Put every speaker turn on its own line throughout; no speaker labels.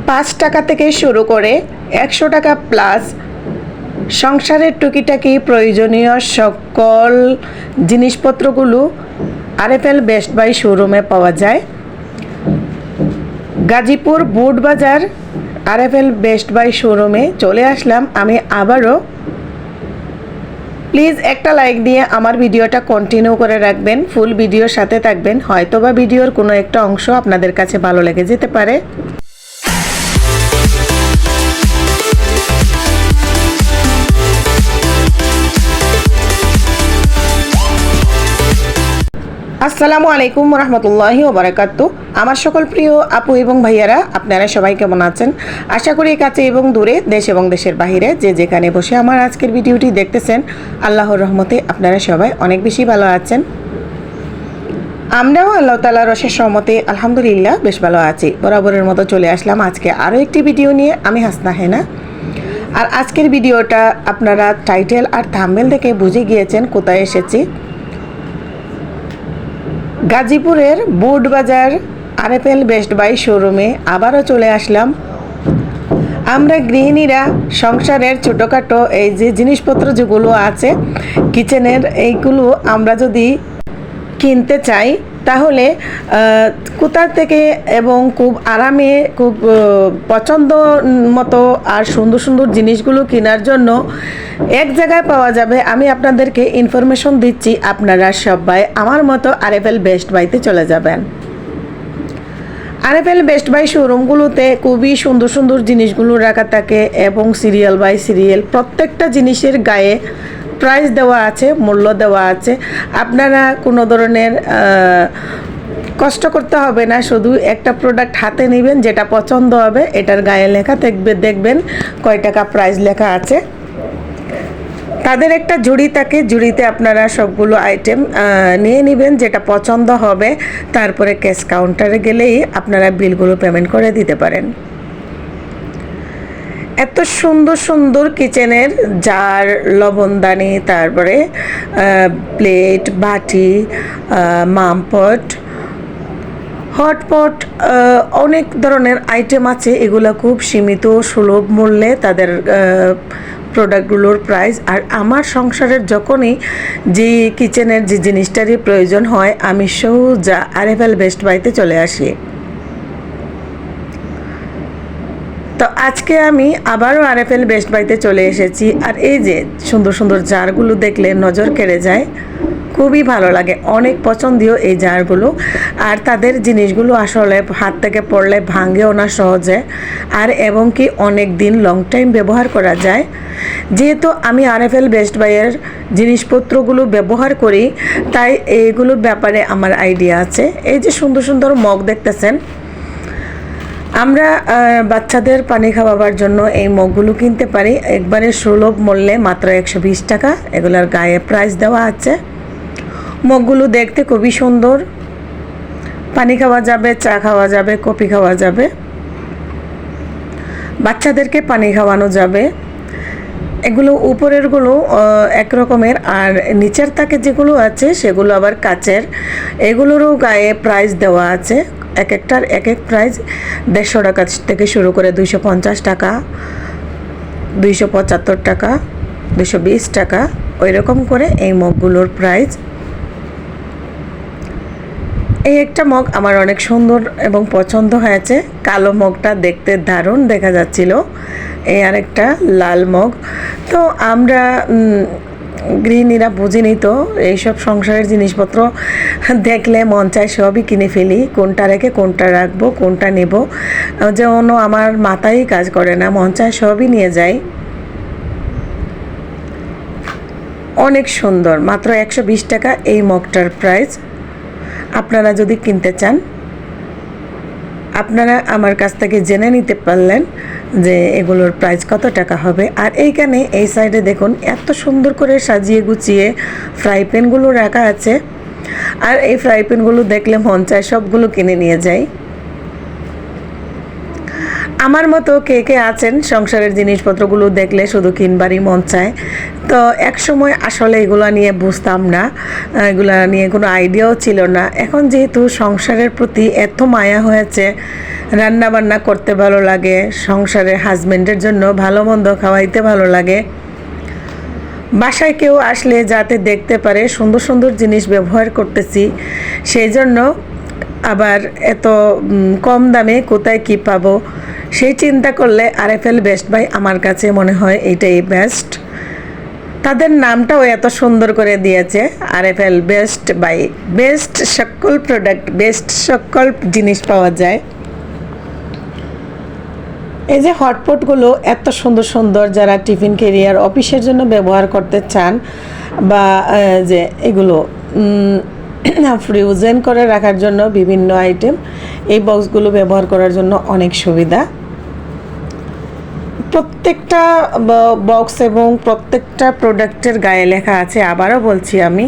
5 টাকা থেকে শুরু করে 100 টাকা প্লাস সংসারের টুকিটাকি প্রয়োজনীয় সকল জিনিসপত্রগুলো আরএফএল বেস্ট বাই শোরুমে পাওয়া যায়। গাজীপুর বুট বাজার আরএফএল বেস্ট বাই শোরুমে চলে আসলাম আমি আবারও। প্লিজ একটা লাইক দিয়ে আমার ভিডিওটা কন্টিনিউ করে রাখবেন, ফুল ভিডিওর সাথে থাকবেন, হয়তোবা ভিডিওর কোনো একটা অংশ আপনাদের কাছে ভালো লেগে যেতে পারে। আসসালামু আলাইকুম রহমতুল্লাহি ওবারাকাতুহু। আমার সকল প্রিয় আপু এবং ভাইয়ারা, আপনারা সবাই কেমন আছেন? আশা করি কাছে এবং দূরে, দেশ এবং দেশের বাহিরে যে যেখানে বসে আমার আজকের ভিডিওটি দেখতেছেন, আল্লাহর রহমতে আপনারা সবাই অনেক বেশি ভালো আছেন। আমরাও আল্লাহ তাআলার অশেষ রহমতে আলহামদুলিল্লাহ বেশ ভালো আছি। বরাবরের মতো চলে আসলাম আজকে আরও একটি ভিডিও নিয়ে। আমি হাসনা হেনা। আর আজকের ভিডিওটা আপনারা টাইটেল আর থাম্বনেল দেখে বুঝে গিয়েছেন কোথায় এসেছি। গাজীপুরের বুট বাজার আরএফএল বেস্ট বাই শোরুমে আবারও চলে আসলাম। আমরা গৃহিণীরা সংসারের ছোটোখাটো এই যে জিনিসপত্র যেগুলো আছে কিচেনের, এইগুলো আমরা যদি কিনতে চাই তাহলে কোথা থেকে এবং খুব আরামে খুব পছন্দ মতো আর সুন্দর সুন্দর জিনিসগুলো কেনার জন্য এক জায়গায় পাওয়া যাবে। আমি আপনাদেরকে ইনফরমেশন দিচ্ছি, আপনারা সবাই আমার মতো আরএফএল বেস্ট বাইতে চলে যাবেন। আরএফএল বেস্ট বাই শোরুমগুলোতে খুবই সুন্দর সুন্দর জিনিসগুলো রাখা থাকে এবং সিরিয়াল বাই সিরিয়াল প্রত্যেকটা জিনিসের গায়ে প্রাইস দেওয়া আছে, মূল্য দেওয়া আছে। আপনারা কোনো ধরনের কষ্ট করতে হবে না, শুধু একটা প্রোডাক্ট হাতে নেবেন, যেটা পছন্দ হবে এটার গায়ে লেখা থাকবে, দেখবেন কয় টাকা প্রাইস লেখা আছে। তাদের একটা ঝুড়ি থাকে, ঝুড়িতে আপনারা সবগুলো আইটেম নিয়ে নেবেন, যেটা পছন্দ হবে। তারপরে ক্যাশ কাউন্টারে গেলেই আপনারা বিলগুলো পেমেন্ট করে দিতে পারেন। এত সুন্দর সুন্দর কিচেনের জার, লবণদানি, তারপরে প্লেট, বাটি, মামপট, হটপট, অনেক ধরনের আইটেম আছে। এগুলো খুব সীমিত সুলভ মূল্যে তাদের প্রোডাক্টগুলোর প্রাইস। আর আমার সংসারের যখনই যে কিচেনের যে জিনিসটারই প্রয়োজন হয়, আমি সোজা আরএফএল বেস্ট বাইতে চলে আসি। তো আজকে আমি আবারও আরএফএল বেস্ট বাইতে চলে এসেছি। আর এই যে সুন্দর সুন্দর জারগুলো দেখলে নজর কেড়ে যায়, খুবই ভালো লাগে, অনেক পছন্দীয় এই জারগুলো। আর তাদের জিনিসগুলো আসলে হাত থেকে পড়লে ভাঙেও না সহজে, আর এবং কি অনেক দিন লং টাইম ব্যবহার করা যায়। যেহেতু আমি আরএফএল বেস্ট বাইয়ের জিনিসপত্রগুলো ব্যবহার করি, তাই এইগুলোর ব্যাপারে আমার আইডিয়া আছে। এই যে সুন্দর সুন্দর মগ দেখতেছেন, আমরা বাচ্চাদের পানি খাওয়াবার জন্য এই মগগুলো কিনতে পারি একবারে সুলভ মূল্যে, মাত্র 120 টাকা। এগুলোর গায়ে প্রাইস দেওয়া আছে। মগগুলো দেখতে খুবই সুন্দর, পানি খাওয়া যাবে, চা খাওয়া যাবে, কফি খাওয়া যাবে, বাচ্চাদেরকে পানি খাওয়ানো যাবে। এগুলো উপরেরগুলো এক রকমের, আর নিচের তাকে যেগুলো আছে সেগুলো আবার কাচের। এগুলোরও গায়ে প্রাইস দেওয়া আছে, এক একটার এক এক প্রাইস। 150 টাকা থেকে শুরু করে 250 টাকা, 275 টাকা, 220 টাকা, ওই রকম করে এই মগগুলোর প্রাইস। এই একটা মগ আমার অনেক সুন্দর এবং পছন্দ হয়েছে, কালো মগটা দেখতে দারুণ দেখা যাচ্ছিল। এই আরেকটা লাল মগ। তো আমরা গৃহিণীরা বুঝিনি তো, এইসব সংসারের জিনিসপত্র দেখলে মন চায় সবই কিনে ফেলি, কোনটা রেখে কোনটা রাখবো, কোনটা নেব, যেন আমার মাথায় কাজ করে না, মন চায় সবই নিয়ে যাই। অনেক সুন্দর, মাত্র 120 টাকা এই মগটার প্রাইস। আপনারা যদি কিনতে চান, আপনারা আমার কাছ থেকে জেনে নিতে পারলেন যে এগুলোর প্রাইস কত টাকা হবে। আর এইখানে এই সাইডে দেখুন, এত সুন্দর করে সাজিয়ে গুছিয়ে ফ্রাই প্যানগুলো রাখা আছে। আর এই ফ্রাই প্যানগুলো দেখলে মন চায় সবগুলো কিনে নিয়ে যাই। আমার মতো কে কে আছেন সংসারের জিনিসপত্রগুলো দেখলে শুধু কিনবারই মন চায়। তো এক সময় আসলে এগুলো নিয়ে বুঝতাম না, এগুলো নিয়ে কোনো আইডিয়াও ছিল না। এখন যেহেতু সংসারের প্রতি এত মায়া হয়েছে, রান্না বান্না করতে ভালো লাগে, সংসারের হাজবেন্ডের জন্য ভালো মন্দ খাওয়াইতে ভালো লাগে, বাসায় কেউ আসলে যাতে দেখতে পারে সুন্দর সুন্দর জিনিস ব্যবহার করতেছি, সেই জন্য আবার এত কম দামে কোথায় কি পাবো সেই চিন্তা করলে আরএফএল বেস্ট বাই আমার কাছে মনে হয় এইটাই বেস্ট। তাদের নামটাও এত সুন্দর করে দিয়েছে, আরএফএল বেস্ট বাই। বেস্ট সকল প্রোডাক্ট, বেস্ট সকল জিনিস পাওয়া যায়। এই যে হটপটগুলো এত সুন্দর সুন্দর, যারা টিফিন ক্যারিয়ার অফিসের জন্য ব্যবহার করতে চান, বা যে এগুলো ফ্রোজেন করে রাখার জন্য বিভিন্ন আইটেম, এই বক্সগুলো ব্যবহার করার জন্য অনেক সুবিধা। প্রত্যেকটা বক্স এবং প্রত্যেকটা প্রোডাক্টের গায়ে লেখা আছে, আবারও বলছি আমি।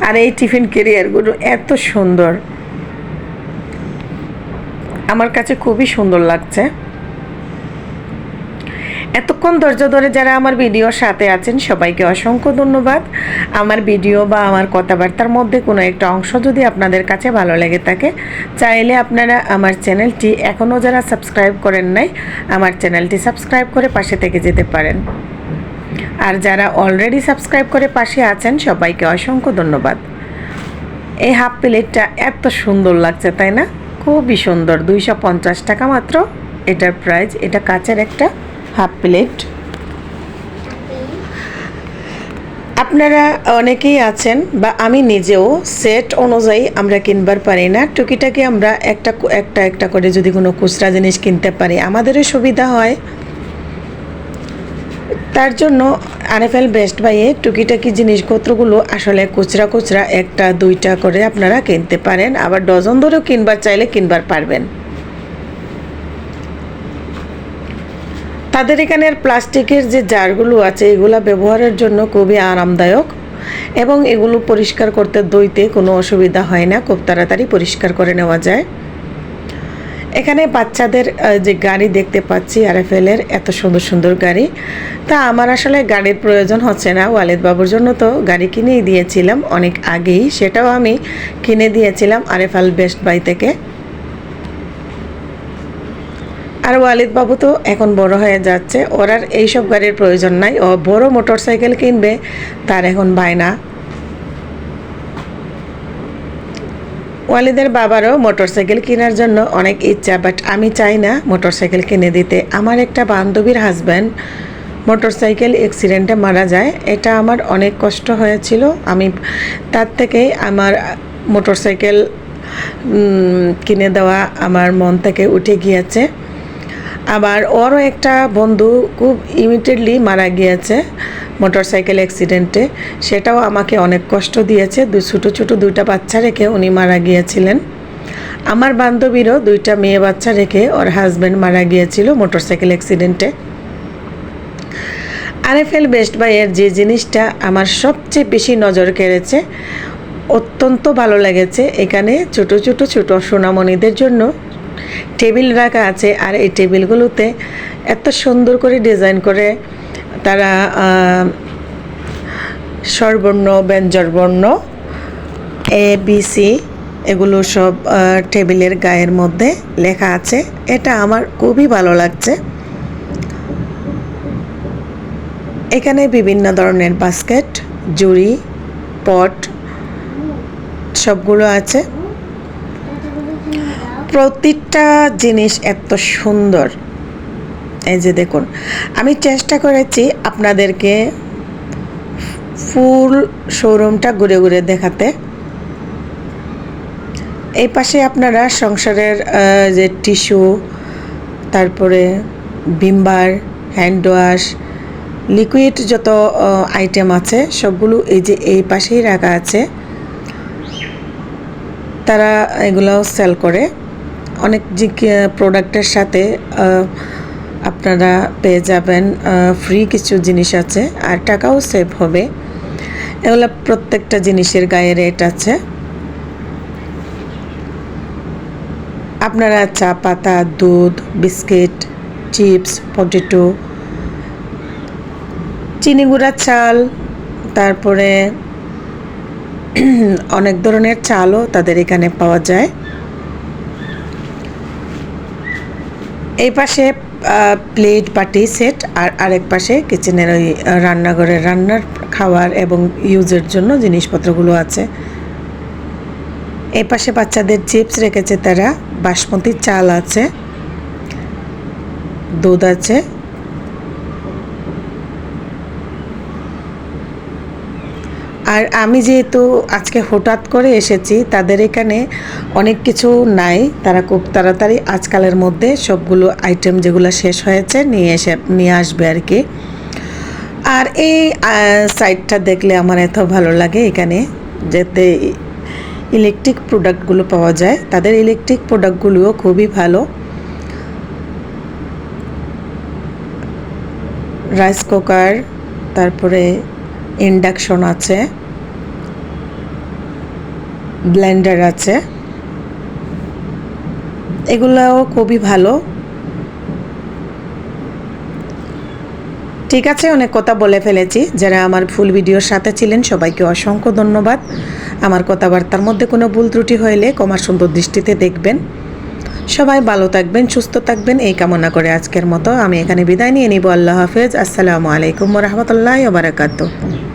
আর এই টিফিন ক্যারিয়ারগুলো এত সুন্দর, আমার কাছে খুবই সুন্দর লাগছে। এতক্ষণ ধৈর্য ধরে যারা আমার ভিডিওর সাথে আছেন সবাইকে অসংখ্য ধন্যবাদ। আমার ভিডিও বা আমার কথাবার্তার মধ্যে কোনো একটা অংশ যদি আপনাদের কাছে ভালো লেগে থাকে, চাইলে আপনারা আমার চ্যানেলটি এখনও যারা সাবস্ক্রাইব করেন নাই, আমার চ্যানেলটি সাবস্ক্রাইব করে পাশে থেকে যেতে পারেন। আর যারা অলরেডি সাবস্ক্রাইব করে পাশে আছেন সবাইকে অসংখ্য ধন্যবাদ। এই হাফ প্লেটটা এত সুন্দর লাগছে, তাই না? খুবই সুন্দর, 250 টাকা মাত্র এটার প্রাইস। এটা কাচের একটা হাফ প্লেট। আপনারা অনেকেই আছেন বা আমি নিজেও সেট অনুযায়ী আমরা কিনবার পারি না, টুকিটাকি আমরা একটা করে যদি কোনো খুচরা জিনিস কিনতে পারি আমাদেরও সুবিধা হয়। তার জন্য আরএফএল বেস্ট বাইয়ে টুকিটাকি জিনিসপত্রগুলো আসলে খুচরা একটা দুইটা করে আপনারা কিনতে পারেন, আবার ডজন ধরেও কিনবার চাইলে কিনবার পারবেন। তাদের এখানের প্লাস্টিকের যে জারগুলো আছে এগুলো ব্যবহারের জন্য খুবই আরামদায়ক, এবং এগুলো পরিষ্কার করতে ধুইতে কোনো অসুবিধা হয় না, খুব তাড়াতাড়ি পরিষ্কার করে নেওয়া যায়। এখানে বাচ্চাদের যে গাড়ি দেখতে পাচ্ছি আরএফএলের, এত সুন্দর সুন্দর গাড়ি। তা আমার আসলে গাড়ির প্রয়োজন হচ্ছে না, ওয়ালিদ বাবুর জন্য তো গাড়ি কিনেই দিয়েছিলাম অনেক আগেই, সেটাও আমি কিনে দিয়েছিলাম আরএফএল বেস্ট বাই থেকে। আর ওয়ালিদ বাবু তো এখন বড় হয়ে যাচ্ছে, ওর আর এইসব গাড়ির প্রয়োজন নাই, ও বড় মোটরসাইকেল কিনবে, তার এখন বায়না। ওয়ালিদের বাবারও মোটরসাইকেল কেনার জন্য অনেক ইচ্ছা, বাট আমি চাই না মোটরসাইকেল কিনে দিতে। আমার একটা বান্ধবীর হাজব্যান্ড মোটরসাইকেল অ্যাক্সিডেন্টে মারা যায়, এটা আমার অনেক কষ্ট হয়েছিল। আমি তার থেকেই আমার মোটরসাইকেল কিনে দেওয়া আমার মন থেকে উঠে গিয়েছে। আবার ওরও একটা বন্ধু খুব ইমিডিয়েটলি মারা গিয়েছে মোটরসাইকেল অ্যাক্সিডেন্টে, সেটাও আমাকে অনেক কষ্ট দিয়েছে। ছোটো দুইটা বাচ্চা রেখে উনি মারা গিয়েছিলেন। আমার বান্ধবীরও দুইটা মেয়ে বাচ্চা রেখে ওর হাজব্যান্ড মারা গিয়েছিল মোটরসাইকেল অ্যাক্সিডেন্টে। আরএফএল বেস্ট বাইয়ের যে জিনিসটা আমার সবচেয়ে বেশি নজর কেড়েছে, অত্যন্ত ভালো লেগেছে, এখানে ছোট সোনামণিদের জন্য টেবিল রাখা আছে। আর এই টেবিলগুলোতে এত সুন্দর করে ডিজাইন করে তারা স্বরবর্ণ ব্যঞ্জনবর্ণ ABC এগুলো সব টেবিলের গায়ের মধ্যে লেখা আছে, এটা আমার খুবই ভালো লাগছে। এখানে বিভিন্ন ধরনের বাস্কেট, জুড়ি, পট সবগুলো আছে। প্রতিটা জিনিস এত সুন্দর। এই যে দেখুন, আমি চেষ্টা করেছি আপনাদেরকে ফুল শোরুমটা ঘুরে ঘুরে দেখাতে। এই পাশে আপনারা সংসারের যে টিস্যু, তারপরে ভিমবার, হ্যান্ড ওয়াশ, লিকুইড যত আইটেম আছে সবগুলো এই যে এই পাশেই রাখা আছে। তারা এগুলোও সেল করে। অনেক যে প্রোডাক্টের সাথে আপনারা পেয়ে যাবেন ফ্রি কিছু জিনিস আছে, আর টাকাও সেভ হবে। এগুলো প্রত্যেকটা জিনিসের গায়ে রেট আছে। আপনারা চা পাতা, দুধ, বিস্কিট চিপস, পটেটো, চিনি গুঁড়ার চাল, তারপরে অনেক ধরনের চালও তাদের এখানে পাওয়া যায়। এই পাশে প্লেট বাটি সেট, আর আরেক পাশে কিচেনের ওই রান্নাঘরের রান্নার খাবার এবং ইউজের জন্য জিনিসপত্রগুলো আছে। এই পাশে বাচ্চাদের চিপস রেখেছে তারা, বাসমতি চাল আছে, দুধ আছে। আর আমি যেহেতু আজকে হঠাৎ করে এসেছি, তাদের এখানে অনেক কিছু নাই, তারা খুব তাড়াতাড়ি আজকালের মধ্যে সবগুলো আইটেম যেগুলো শেষ হয়েছে নিয়ে আসবে আর কি। আর এই সাইটটা দেখলে আমার এত ভালো লাগে, এখানে যেতে ইলেকট্রিক প্রোডাক্টগুলো পাওয়া যায়। তাদের ইলেকট্রিক প্রোডাক্টগুলোও খুবই ভালো। রাইস কুকার, তারপরে ইন্ডাকশন আছে, ব্লেন্ডার আছে, এগুলোও খুবই ভালো। ঠিক আছে, অনেক কথা বলে ফেলেছি। যারা আমার ফুল ভিডিওর সাথে ছিলেন সবাইকে অসংখ্য ধন্যবাদ। আমার কথাবার্তার মধ্যে কোনো ভুল ত্রুটি হইলে ক্ষমা সুন্দর দৃষ্টিতে দেখবেন। সবাই ভালো থাকবেন, সুস্থ থাকবেন, এই কামনা করে আজকের মতো আমি এখানে বিদায় নিয়ে নিব। আল্লাহ হাফেজ। আসসালামু আলাইকুম ওয়া রাহমাতুল্লাহি ওয়া বারাকাতুহু।